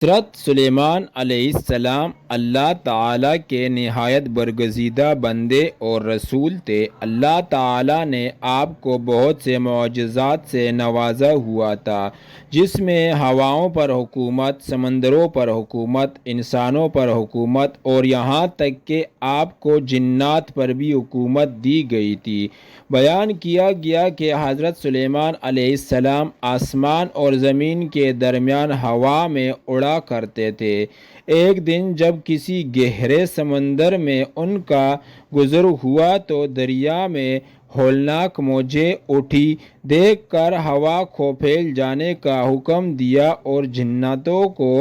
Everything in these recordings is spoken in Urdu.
حضرت سلیمان علیہ السلام اللہ تعالیٰ کے نہایت برگزیدہ بندے اور رسول تھے۔ اللہ تعالیٰ نے آپ کو بہت سے معجزات سے نوازا ہوا تھا، جس میں ہواؤں پر حکومت، سمندروں پر حکومت، انسانوں پر حکومت اور یہاں تک کہ آپ کو جنات پر بھی حکومت دی گئی تھی۔ بیان کیا گیا کہ حضرت سلیمان علیہ السلام آسمان اور زمین کے درمیان ہوا میں اڑا کرتے تھے۔ ایک دن جب کسی گہرے سمندر میں ان کا گزر ہوا تو دریا میں ہولناک موجیں اٹھی۔ دیکھ کر ہوا کو پھیل جانے کا حکم دیا اور جناتوں کو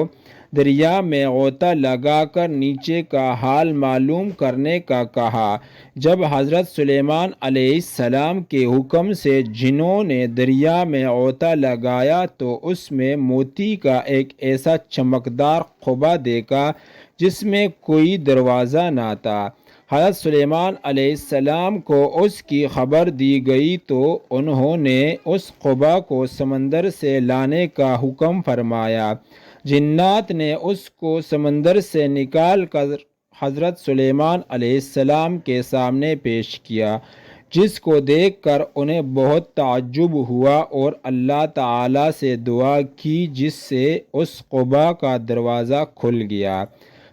دریا میں غوطہ لگا کر نیچے کا حال معلوم کرنے کا کہا۔ جب حضرت سلیمان علیہ السلام کے حکم سے جنوں نے دریا میں غوطہ لگایا تو اس میں موتی کا ایک ایسا چمکدار قبا دیکھا جس میں کوئی دروازہ نہ تھا۔ حضرت سلیمان علیہ السلام کو اس کی خبر دی گئی تو انہوں نے اس قبا کو سمندر سے لانے کا حکم فرمایا۔ جنات نے اس کو سمندر سے نکال کر حضرت سلیمان علیہ السلام کے سامنے پیش کیا، جس کو دیکھ کر انہیں بہت تعجب ہوا اور اللہ تعالیٰ سے دعا کی، جس سے اس قبا کا دروازہ کھل گیا۔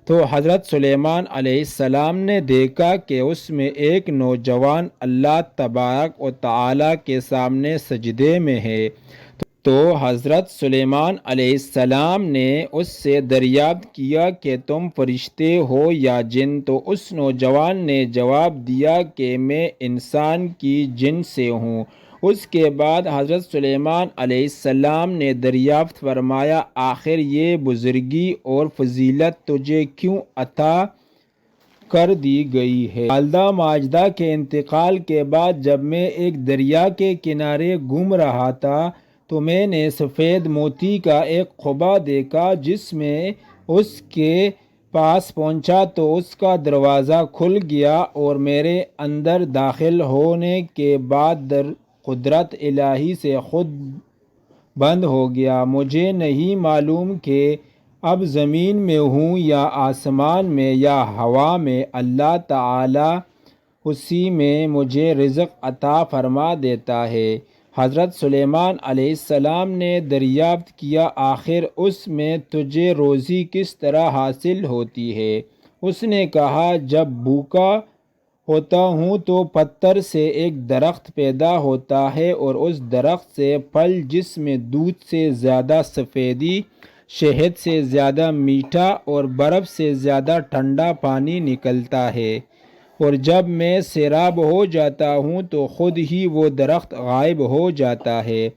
تو حضرت سلیمان علیہ السلام نے دیکھا کہ اس میں ایک نوجوان اللہ تبارک و تعالیٰ کے سامنے سجدے میں ہے۔ تو حضرت سلیمان علیہ السلام نے اس سے دریافت کیا کہ تم فرشتے ہو یا جن؟ تو اس نوجوان نے جواب دیا کہ میں انسان کی جن سے ہوں۔ اس کے بعد حضرت سلیمان علیہ السلام نے دریافت فرمایا، آخر یہ بزرگی اور فضیلت تجھے کیوں عطا کر دی گئی ہے؟ والدہ ماجدہ کے انتقال کے بعد جب میں ایک دریا کے کنارے گھوم رہا تھا تو میں نے سفید موتی کا ایک قبا دیکھا۔ جس میں اس کے پاس پہنچا تو اس کا دروازہ کھل گیا اور میرے اندر داخل ہونے کے بعد در قدرت الہی سے خود بند ہو گیا۔ مجھے نہیں معلوم کہ اب زمین میں ہوں یا آسمان میں یا ہوا میں، اللہ تعالیٰ اسی میں مجھے رزق عطا فرما دیتا ہے۔ حضرت سلیمان علیہ السلام نے دریافت کیا، آخر اس میں تجھے روزی کس طرح حاصل ہوتی ہے؟ اس نے کہا، جب بھوکا ہوتا ہوں تو پتھر سے ایک درخت پیدا ہوتا ہے اور اس درخت سے پھل جس میں دودھ سے زیادہ سفیدی، شہد سے زیادہ میٹھا اور برف سے زیادہ ٹھنڈا پانی نکلتا ہے، اور جب میں سیراب ہو جاتا ہوں تو خود ہی وہ درخت غائب ہو جاتا ہے۔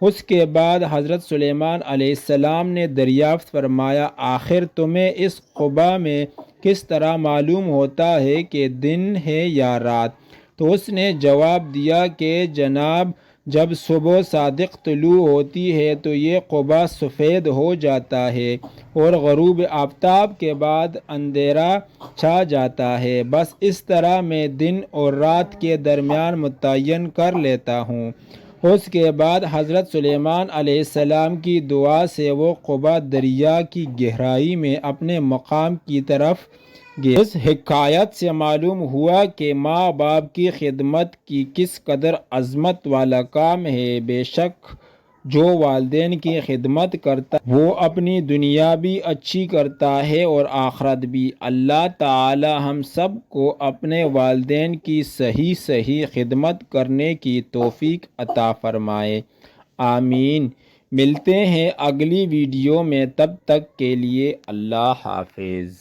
اس کے بعد حضرت سلیمان علیہ السلام نے دریافت فرمایا، آخر تمہیں اس قبا میں کس طرح معلوم ہوتا ہے کہ دن ہے یا رات؟ تو اس نے جواب دیا کہ جناب، جب صبح صادق طلوع ہوتی ہے تو یہ قبا سفید ہو جاتا ہے اور غروب آفتاب کے بعد اندھیرا چھا جاتا ہے۔ بس اس طرح میں دن اور رات کے درمیان متعین کر لیتا ہوں۔ اس کے بعد حضرت سلیمان علیہ السلام کی دعا سے وہ قبا دریا کی گہرائی میں اپنے مقام کی طرف گیا۔ اس حکایت سے معلوم ہوا کہ ماں باپ کی خدمت کی کس قدر عظمت والا کام ہے۔ بے شک جو والدین کی خدمت کرتا ہے وہ اپنی دنیا بھی اچھی کرتا ہے اور آخرت بھی۔ اللہ تعالی ہم سب کو اپنے والدین کی صحیح خدمت کرنے کی توفیق عطا فرمائے، آمین۔ ملتے ہیں اگلی ویڈیو میں، تب تک کے لیے اللہ حافظ۔